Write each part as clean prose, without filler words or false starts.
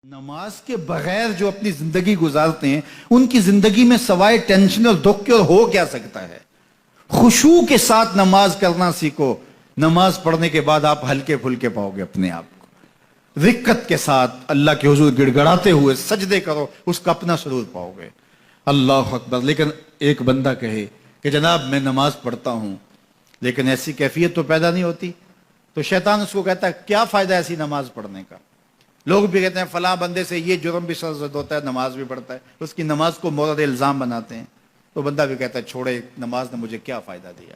نماز کے بغیر جو اپنی زندگی گزارتے ہیں ان کی زندگی میں سوائے ٹینشن اور دکھ کے اور ہو کیا سکتا ہے؟ خشوع کے ساتھ نماز کرنا سیکھو. نماز پڑھنے کے بعد آپ ہلکے پھلکے پاؤ گے اپنے آپ کو. رقت کے ساتھ اللہ کے حضور گڑ گڑاتے ہوئے سجدے کرو, اس کا اپنا سرور پاؤ گے. اللہ اکبر. لیکن ایک بندہ کہے کہ جناب میں نماز پڑھتا ہوں لیکن ایسی کیفیت تو پیدا نہیں ہوتی, تو شیطان اس کو کہتا ہے کیا فائدہ ایسی نماز پڑھنے کا؟ لوگ بھی کہتے ہیں فلاں بندے سے یہ جرم بھی سرزد ہوتا ہے, نماز بھی پڑھتا ہے, اس کی نماز کو مورد الزام بناتے ہیں. تو بندہ بھی کہتا ہے چھوڑے, نماز نے مجھے کیا فائدہ دیا.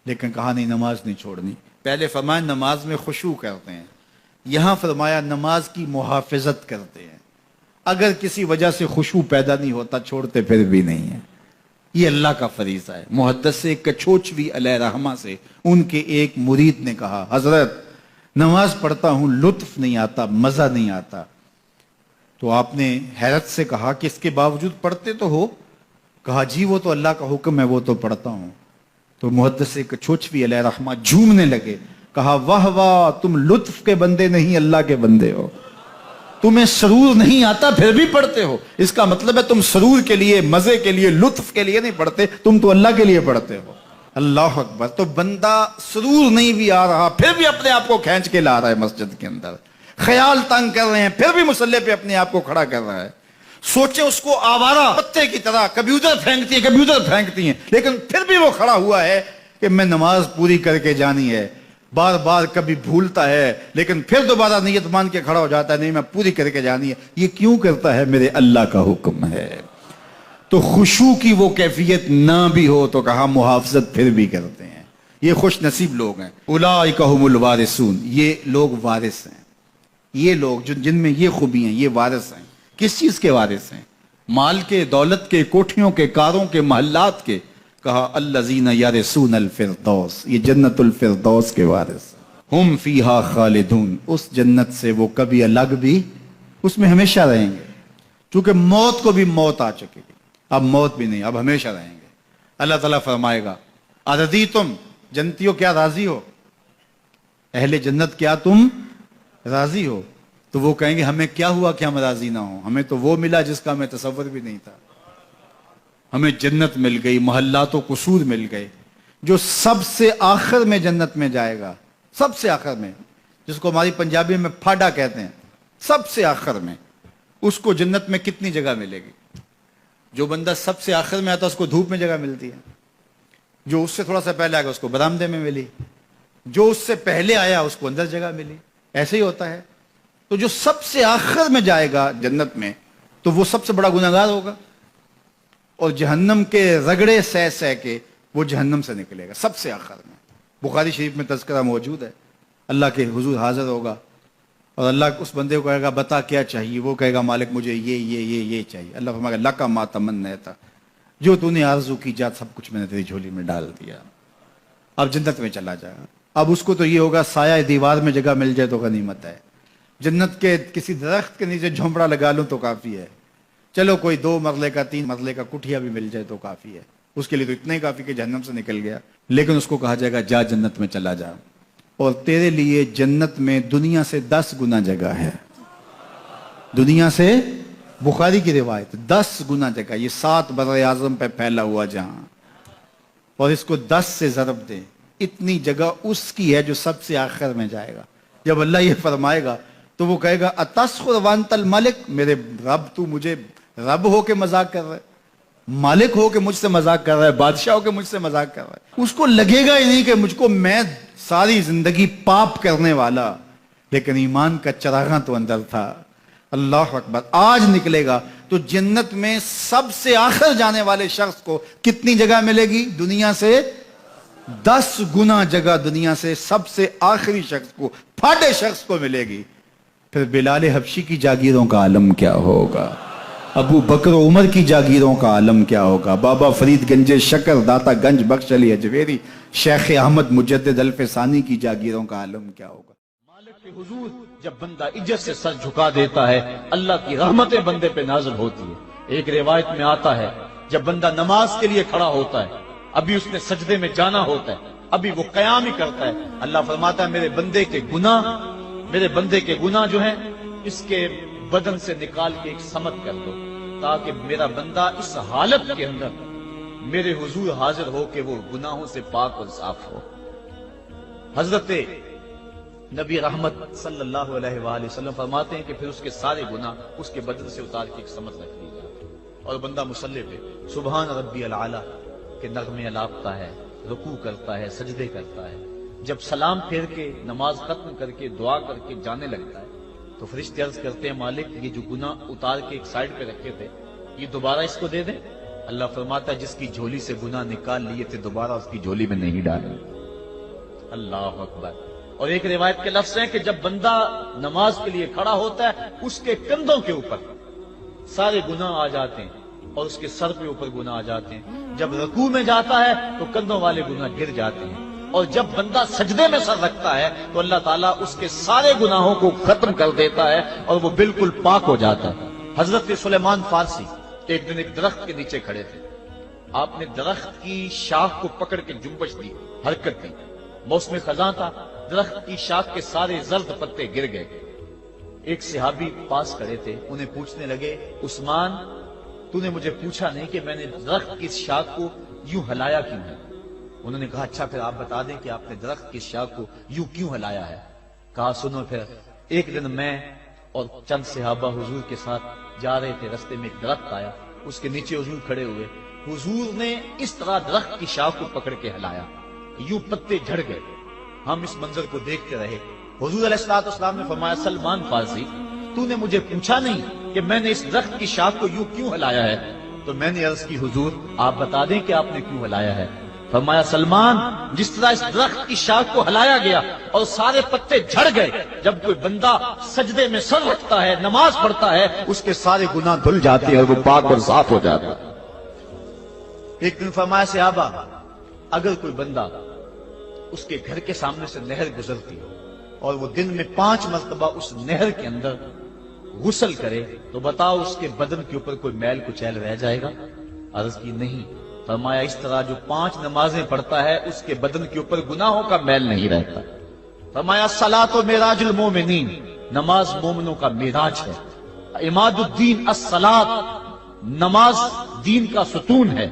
لیکن کہا نہیں, نماز نہیں چھوڑنی. پہلے فرمایا نماز میں خشوع کرتے ہیں, یہاں فرمایا نماز کی محافظت کرتے ہیں. اگر کسی وجہ سے خشوع پیدا نہیں ہوتا چھوڑتے پھر بھی نہیں ہے. یہ اللہ کا فریضہ ہے. محدث کچھوچوی علیہ رحمہ سے ان کے ایک مرید نے کہا حضرت نماز پڑھتا ہوں لطف نہیں آتا, مزہ نہیں آتا. تو آپ نے حیرت سے کہا کہ اس کے باوجود پڑھتے تو ہو؟ کہا جی وہ تو اللہ کا حکم ہے, وہ تو پڑھتا ہوں. تو محدث کچھوچوی علیہ رحمہ جھومنے لگے, کہا واہ واہ, تم لطف کے بندے نہیں اللہ کے بندے ہو. تمہیں سرور نہیں آتا پھر بھی پڑھتے ہو, اس کا مطلب ہے تم سرور کے لیے, مزے کے لیے, لطف کے لیے نہیں پڑھتے, تم تو اللہ کے لیے پڑھتے ہو. اللہ اکبر. تو بندہ سرور نہیں بھی آ رہا پھر بھی اپنے آپ کو کھینچ کے لا رہا ہے مسجد کے اندر. خیال تنگ کر رہے ہیں پھر بھی مصلی پہ اپنے آپ کو کھڑا کر رہا ہے. سوچیں اس کو آوارہ پتے کی طرح کبھی ادھر پھینکتی ہیں کبھی ادھر پھینکتی ہیں, لیکن پھر بھی وہ کھڑا ہوا ہے کہ میں نماز پوری کر کے جانی ہے. بار بار کبھی بھولتا ہے لیکن پھر دوبارہ نیت مان کے کھڑا ہو جاتا ہے, نہیں میں پوری کر کے جانی ہے. یہ کیوں کرتا ہے؟ میرے اللہ کا حکم ہے. تو خشوع کی وہ کیفیت نہ بھی ہو تو کہا محافظت پھر بھی کرتے ہیں. یہ خوش نصیب لوگ ہیں. اولئک هم الوارثون, یہ لوگ وارث ہیں. یہ لوگ جن میں یہ خوبی ہیں یہ وارث ہیں. کس چیز کے وارث ہیں؟ مال کے, دولت کے, کوٹھیوں کے, کاروں کے, محلات کے. کہا الذین یرثون الفردوس, یہ جنت الفردوس کے وارث ہیں. ہم فیہا خالدون, اس جنت سے وہ کبھی الگ بھی اس میں ہمیشہ رہیں گے. چونکہ موت کو بھی موت آ چکی, اب موت بھی نہیں, اب ہمیشہ رہیں گے. اللہ تعالیٰ فرمائے گا ارضیتم, جنتیوں کیا راضی ہو؟ اہل جنت کیا تم راضی ہو؟ تو وہ کہیں گے ہمیں کیا ہوا کہ ہم راضی نہ ہوں, ہمیں تو وہ ملا جس کا ہمیں تصور بھی نہیں تھا. ہمیں جنت مل گئی, محلات و قصور مل گئے. جو سب سے آخر میں جنت میں جائے گا, سب سے آخر میں, جس کو ہماری پنجابی میں پھاڑا کہتے ہیں, سب سے آخر میں, اس کو جنت میں کتنی جگہ ملے گی؟ جو بندہ سب سے آخر میں آتا اس کو دھوپ میں جگہ ملتی ہے, جو اس سے تھوڑا سا پہلے آگا اس کو برآمدے میں ملی, جو اس سے پہلے آیا اس کو اندر جگہ ملی. ایسے ہی ہوتا ہے. تو جو سب سے آخر میں جائے گا جنت میں تو وہ سب سے بڑا گناہگار ہوگا, اور جہنم کے رگڑے سہ سہ کے وہ جہنم سے نکلے گا سب سے آخر میں. بخاری شریف میں تذکرہ موجود ہے. اللہ کے حضور حاضر ہوگا اور اللہ اس بندے کو کہے گا بتا کیا چاہیے؟ وہ کہے گا مالک مجھے یہ چاہیے. اللہ فرمائے گا لکا ما تمنیت, جو تو نے آرزو کی جا سب کچھ میں نے تیری جھولی میں ڈال دیا, اب جنت میں چلا جائے گا. اب اس کو تو یہ ہوگا سایہ دیوار میں جگہ مل جائے تو غنیمت ہے, جنت کے کسی درخت کے نیچے جھونپڑا لگا لوں تو کافی ہے, چلو کوئی 2 مرلے کا 3 مرلے کا کٹھیا بھی مل جائے تو کافی ہے. اس کے لیے تو اتنا ہی کافی کہ جہنم سے نکل گیا. لیکن اس کو کہا جائے گا جا جنت میں چلا جا, اور تیرے لیے جنت میں دنیا سے 10 گنا جگہ ہے. دنیا سے, بخاری کی روایت, 10 گنا جگہ. یہ 7 بر اعظم پہ پھیلا ہوا جہاں, اور اس کو 10 سے ضرب دیں, اتنی جگہ اس کی ہے جو سب سے آخر میں جائے گا. جب اللہ یہ فرمائے گا تو وہ کہے گا اتسخر وانت الملک, میرے رب تو مجھے رب ہو کے مذاق کر رہا ہے, مالک ہو کے مجھ سے مذاق کر رہا ہے, بادشاہ ہو کے مجھ سے مذاق کر رہا ہے. اس کو لگے گا ہی نہیں کہ مجھ کو, میں ساری زندگی پاپ کرنے والا لیکن ایمان کا چراغاں تو اندر تھا. اللہ اکبر. آج نکلے گا تو جنت میں سب سے آخر جانے والے شخص کو کتنی جگہ ملے گی؟ دنیا سے 10 گنا جگہ دنیا سے سب سے آخری شخص کو, پھاٹے شخص کو ملے گی. پھر بلال حبشی کی جاگیروں کا عالم کیا ہوگا, ابو بکر و عمر کی جاگیروں کا عالم کیا ہوگا, بابا فرید گنج شکر, داتا گنج بخش علی اجویری, شیخ احمد مجدد الف ثانی کی جاگیروں کا عالم کیا ہوگا. مالک کے حضور جب بندہ عزت سے سر جھکا دیتا ہے اللہ کی رحمتیں بندے پہ نازل ہوتی ہے. ایک روایت میں آتا ہے جب بندہ نماز کے لیے کھڑا ہوتا ہے, ابھی اس نے سجدے میں جانا ہوتا ہے, ابھی وہ قیام ہی کرتا ہے, اللہ فرماتا ہے میرے بندے کے گناہ جو ہیں اس کے بدن سے نکال کے ایک سمت کر دو تاکہ میرا بندہ اس حالت کے اندر میرے حضور حاضر ہو کہ وہ گناہوں سے پاک اور صاف ہو۔ حضرت نبی رحمت صلی اللہ علیہ وآلہ وسلم فرماتے ہیں کہ پھر اس کے سارے گناہ اس کے بدن سے اتار کے ایک سمت رکھ دی جاتی اور بندہ مصلی پہ سبحان ربی العالی کے نغمے الاپتا ہے، رکوع کرتا ہے، سجدے کرتا ہے۔ جب سلام پھیر کے نماز ختم کر کے دعا کر کے جانے لگتا ہے تو فرشتے عرض کرتے ہیں مالک یہ جو گناہ اتار کے ایک سائڈ پہ رکھے تھے یہ دوبارہ اس کو دے دیں؟ اللہ فرماتا ہے جس کی جھولی سے گناہ نکال لیے تھے دوبارہ اس کی جھولی میں نہیں ڈالیں۔ اللہ اکبر۔ اور ایک روایت کے لفظ ہیں کہ جب بندہ نماز کے لیے کھڑا ہوتا ہے اس کے کندھوں کے اوپر سارے گناہ آ جاتے ہیں اور اس کے سر کے اوپر گناہ آ جاتے ہیں۔ جب رکوع میں جاتا ہے تو کندھوں والے گناہ گر جاتے ہیں اور جب بندہ سجدے میں سر رکھتا ہے تو اللہ تعالیٰ اس کے سارے گناہوں کو ختم کر دیتا ہے اور وہ بالکل پاک ہو جاتا ہے۔ حضرت سلیمان فارسی ایک دن ایک درخت کے نیچے کھڑے تھے، آپ نے درخت کی شاخ کو پکڑ کے جنبش دی، حرکت دی، موسم خزاں تھا، درخت کی شاخ کے سارے زرد پتے گر گئے۔ ایک صحابی پاس کھڑے تھے، انہیں پوچھنے لگے عثمان تو نے مجھے پوچھا نہیں کہ میں نے درخت کی شاخ کو یوں ہلایا کیوں ہے؟ انہوں نے کہا اچھا پھر آپ بتا دیں کہ آپ نے درخت کی شاخ کو یوں کیوں ہلایا ہے؟ کہا سنو پھر ایک دن میں اور چند صحابہ حضور کے ساتھ جا رہے تھے، رستے میں ایک درخت آیا، اس کے نیچے حضور کھڑے ہوئے، حضور نے اس طرح درخت کی شاخ کو پکڑ کے ہلایا، یوں پتے جھڑ گئے، ہم اس منظر کو دیکھتے رہے۔ حضور علیہ السلام نے فرمایا سلمان فارسی تو نے مجھے پوچھا نہیں کہ میں نے اس درخت کی شاخ کو یوں کیوں ہلایا ہے؟ تو میں نے عرض کی حضور آپ بتا دیں کہ آپ نے کیوں ہلایا ہے؟ فرمایا سلمان جس طرح اس درخت کی شاخ کو ہلایا گیا اور سارے پتے جھڑ گئے، جب کوئی بندہ سجدے میں سر رکھتا ہے نماز پڑھتا ہے اس کے سارے گناہ دھل جاتے ہیں اور وہ پاک اور صاف ہو جاتا ہے۔ ایک دن فرمایا صحابہ اگر کوئی بندہ اس کے گھر کے سامنے سے نہر گزرتی اور وہ دن میں 5 مرتبہ اس نہر کے اندر غسل کرے تو بتاؤ اس کے بدن کے اوپر کوئی میل کچیل رہ جائے گا؟ عرض کی نہیں۔ فرمایا اس طرح جو 5 نمازیں پڑھتا ہے اس کے بدن کے اوپر گناہوں کا میل نہیں رہتا۔ فرمایا الصلاۃ معراج المومنین، نماز مومنوں کا معراج ہے۔ عماد الدین الصلاۃ، نماز دین کا ستون ہے۔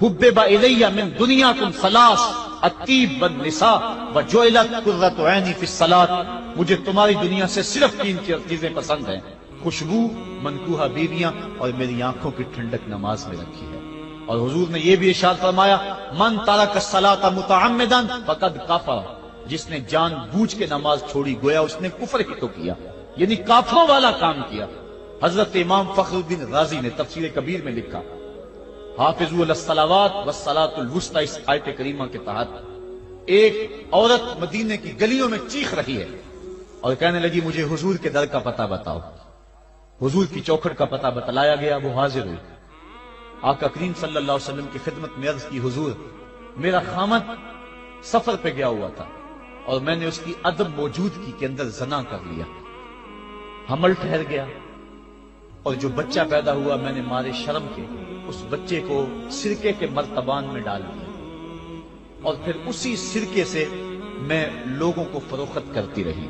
حبب الی من دنیاکم ثلاث، الطیب والنساء وجعلت قرۃ عینی فی الصلاۃ، مجھے تمہاری دنیا سے صرف 3 چیزیں پسند ہیں، خوشبو، منکوحہ بیویاں اور میری آنکھوں کی ٹھنڈک نماز میں رکھی ہے۔ اور حضور نے یہ بھی ارشاد فرمایا من ترک الصلاۃ متعمدا فقد کفر، جس نے جان بوجھ کے نماز چھوڑی گویا اس نے کفر ہی تو کیا، یعنی کافروں والا کام کیا۔ حضرت امام فخر الدین رازی نے تفسیر کبیر میں لکھا حافظوا علی الصلوات والصلاۃ الوسطی، اس آیت کریمہ کے تحت ایک عورت مدینے کی گلیوں میں چیخ رہی ہے اور کہنے لگی مجھے حضور کے در کا پتہ بتاؤ۔ حضور کی چوکھٹ کا پتہ بتلایا گیا، وہ حاضر ہوئی۔ آقا کریم صلی اللہ علیہ وسلم کی خدمت میں عرض کی حضور میرا خامد سفر پہ گیا ہوا تھا اور میں نے اس کی عدم موجودگی کے اندر زنا کر لیا، حمل ٹھہر گیا اور جو بچہ پیدا ہوا میں نے مارے شرم کے اس بچے کو سرکے کے مرتبان میں ڈال دیا اور پھر اسی سرکے سے میں لوگوں کو فروخت کرتی رہی۔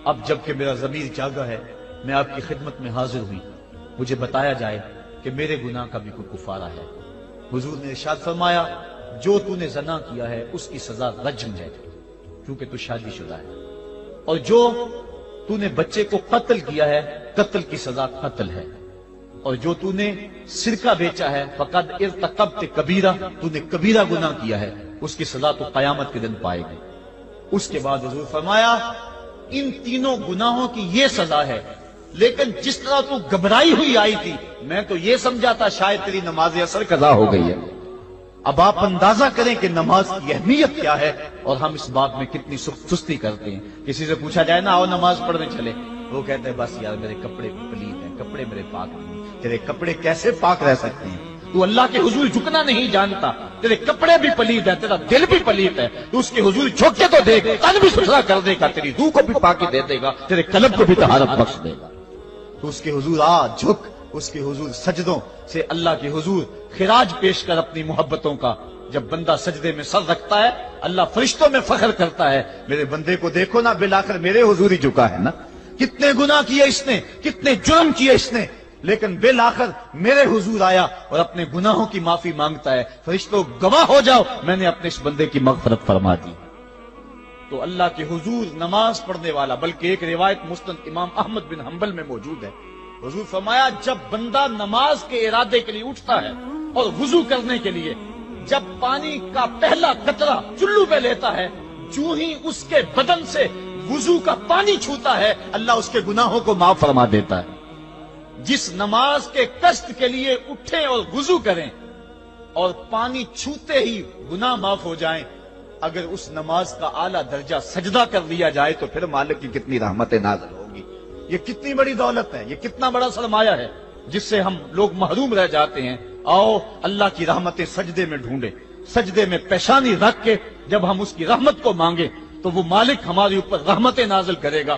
اب جب کہ میرا ضمیر جاگا ہے میں آپ کی خدمت میں حاضر ہوئی، مجھے بتایا جائے کہ میرے گناہ کا بھی کوئی کفارہ ہے۔ حضور نے ارشاد فرمایا جو تو نے زنا کیا ہے اس کی سزا رجم ہے کیونکہ تو شادی شدہ ہے، اور جو تو نے بچے کو قتل کیا ہے قتل کی سزا قتل ہے، اور جو تو نے سرکہ بیچا ہے فقد ارتکبت کبیرہ، تو نے کبیرہ گناہ کیا ہے، اس کی سزا تو قیامت کے دن پائے گی۔ اس کے بعد حضور فرمایا ان تینوں گناہوں کی یہ سزا ہے، لیکن جس طرح تو گھبرائی ہوئی آئی تھی میں تو یہ سمجھا تھا شاید تیری نماز اثر قضا ہو گئی ہے۔ اب آپ اندازہ کریں کہ نماز کی اہمیت کیا ہے اور ہم اس بات میں کتنی سستی کرتے ہیں۔ کسی سے پوچھا جائے نا آؤ نماز پڑھنے چلے، وہ کہتے ہیں بس یار میرے کپڑے پلید ہیں، کپڑے میرے پاک نہیں۔ تیرے کپڑے کیسے پاک رہ سکتے ہیں؟ تو اللہ کے حضور جھکنا نہیں جانتا، تیرے کپڑے بھی پلید ہیں، تیرا دل بھی پلید ہے، تو اس کے حضور جھک کے تو دیکھ، تن بھی ستھرا کر دے گا، تیری روح کو بھی پاکی دے دے گا، تیرے قلب کو بھی طہارت بخش دے گا۔ تو اس کے حضور آ جھک، اس کے حضور سجدوں سے اللہ کے حضور خراج پیش کر اپنی محبتوں کا۔ جب بندہ سجدے میں سر رکھتا ہے اللہ فرشتوں میں فخر کرتا ہے میرے بندے کو دیکھو نا بالآخر میرے حضور ہی جھکا ہے نا۔ کتنے گناہ کیے اس نے، کتنے جرم کیے اس نے، لیکن بالآخر میرے حضور آیا اور اپنے گناہوں کی معافی مانگتا ہے۔ فرشتوں گواہ ہو جاؤ، میں نے اپنے اس بندے کی مغفرت فرما دی۔ تو اللہ کے حضور نماز پڑھنے والا، بلکہ ایک روایت مسند امام احمد بن حنبل میں موجود ہے، حضور فرمایا جب بندہ نماز کے ارادے کے لیے اٹھتا ہے اور وضو کرنے کے لیے، جب پانی کا پہلا قطرہ چلو پہ لیتا ہے، جو ہی اس کے بدن سے وضو کا پانی چھوتا ہے، اللہ اس کے گناہوں کو معاف فرما دیتا ہے۔ جس نماز کے قصد کے لیے اٹھیں اور وضو کریں اور پانی چھوتے ہی گناہ معاف ہو جائیں، اگر اس نماز کا اعلیٰ درجہ سجدہ کر لیا جائے تو پھر مالک کی کتنی رحمت نازل ہوگی۔ یہ کتنی بڑی دولت ہے، یہ کتنا بڑا سرمایہ ہے جس سے ہم لوگ محروم رہ جاتے ہیں۔ آؤ اللہ کی رحمتیں سجدے میں ڈھونڈے، سجدے میں پیشانی رکھ کے جب ہم اس کی رحمت کو مانگیں تو وہ مالک ہمارے اوپر رحمتیں نازل کرے گا۔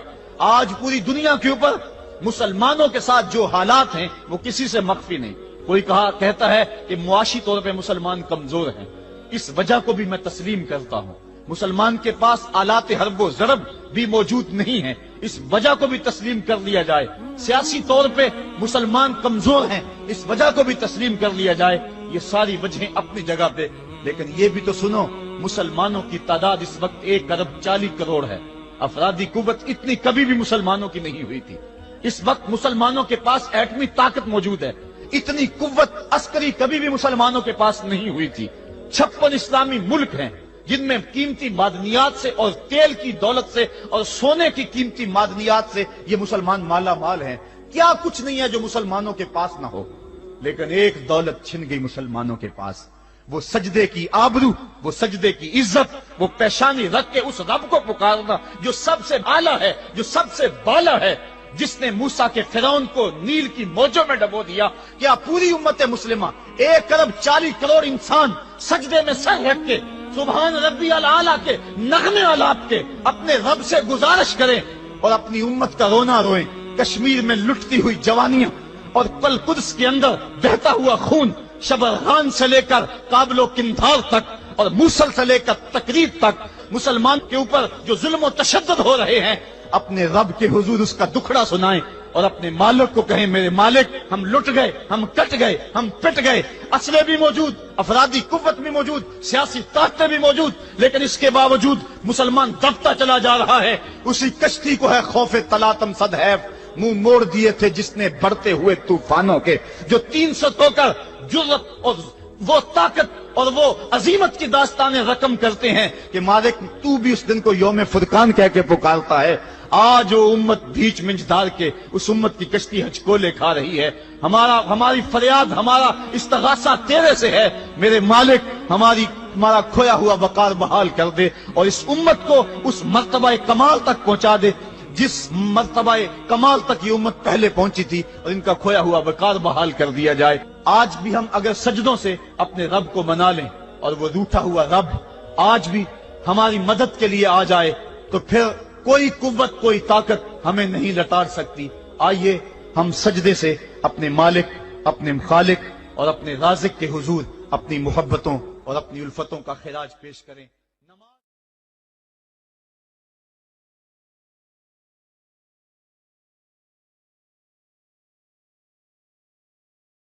آج پوری دنیا کے اوپر مسلمانوں کے ساتھ جو حالات ہیں وہ کسی سے مخفی نہیں۔ کوئی کہتا ہے کہ معاشی طور پہ مسلمان کمزور ہیں، اس وجہ کو بھی میں تسلیم کرتا ہوں۔ مسلمان کے پاس آلات حرب و ضرب بھی موجود نہیں ہیں، اس وجہ کو بھی تسلیم کر لیا جائے۔ سیاسی طور پہ مسلمان کمزور ہیں، اس وجہ کو بھی تسلیم کر لیا جائے۔ یہ ساری وجہیں اپنی جگہ پہ، لیکن یہ بھی تو سنو، مسلمانوں کی تعداد اس وقت 1 ارب 40 کروڑ ہے۔ افرادی قوت اتنی کبھی بھی مسلمانوں کی نہیں ہوئی تھی۔ اس وقت مسلمانوں کے پاس ایٹمی طاقت موجود ہے، اتنی قوت عسکری کبھی بھی مسلمانوں کے پاس نہیں ہوئی تھی۔ 56 اسلامی ملک ہیں جن میں قیمتی معدنیات سے اور تیل کی دولت سے اور سونے کی قیمتی معدنیات سے یہ مسلمان مالا مال ہیں۔ کیا کچھ نہیں ہے جو مسلمانوں کے پاس نہ ہو، لیکن ایک دولت چھن گئی مسلمانوں کے پاس، وہ سجدے کی آبرو، وہ سجدے کی عزت، وہ پیشانی رکھ کے اس رب کو پکارنا جو سب سے اعلیٰ ہے، جو سب سے بالا ہے، جس نے موسیٰ کے فرعون کو نیل کی موجوں میں ڈبو دیا۔ کیا پوری امت مسلمہ 1 ارب 40 کروڑ انسان سجدے میں سر رکھ کے سبحان ربی الاعلیٰ کے نغمے آلات کے اپنے رب سے گزارش کریں اور اپنی امت کا رونا روئیں؟ کشمیر میں لٹتی ہوئی جوانیاں اور پل قدس کے اندر بہتا ہوا خون، شبرغان سے لے کر کابل و قندھار تک اور موصل سے لے کر تقریب تک مسلمان کے اوپر جو ظلم و تشدد ہو رہے ہیں، اپنے رب کے حضور اس کا دکھڑا سنائیں اور اپنے مالک کو کہیں میرے مالک ہم لٹ گئے، ہم کٹ گئے، ہم پٹ گئے، اسلحے بھی موجود، افرادی قوت بھی موجود، سیاسی طاقتیں بھی موجود، لیکن اس کے باوجود مسلمان دبتا چلا جا رہا ہے۔ اسی کشتی کو ہے خوف تلاطم صدحیف منہ موڑ دیے تھے جس نے بڑھتے ہوئے طوفانوں کے، جو 300 ہو کر جرأت اور وہ طاقت اور وہ عظیمت کی داستانیں رقم کرتے ہیں کہ مالک تو بھی اس دن کو یوم فرقان کہہ کے پکارتا ہے۔ آج وہ امت بیچ منجدار کے اس امت کی کشتی ہچکولے کھا رہی ہے۔ ہماری فریاد، ہمارا استغاثہ تیرے سے ہے، میرے مالک ہمارا کھویا ہوا وقار بحال کر دے اور اس امت کو اس مرتبہ کمال تک پہنچا دے جس مرتبہ کمال تک یہ امت پہلے پہنچی تھی، اور ان کا کھویا ہوا وقار بحال کر دیا جائے۔ آج بھی ہم اگر سجدوں سے اپنے رب کو منا لیں اور وہ روٹھا ہوا رب آج بھی ہماری مدد کے لیے آ جائے تو پھر کوئی قوت، کوئی طاقت ہمیں نہیں لٹار سکتی۔ آئیے ہم سجدے سے اپنے مالک، اپنے خالق اور اپنے رازق کے حضور اپنی محبتوں اور اپنی الفتوں کا خراج پیش کریں۔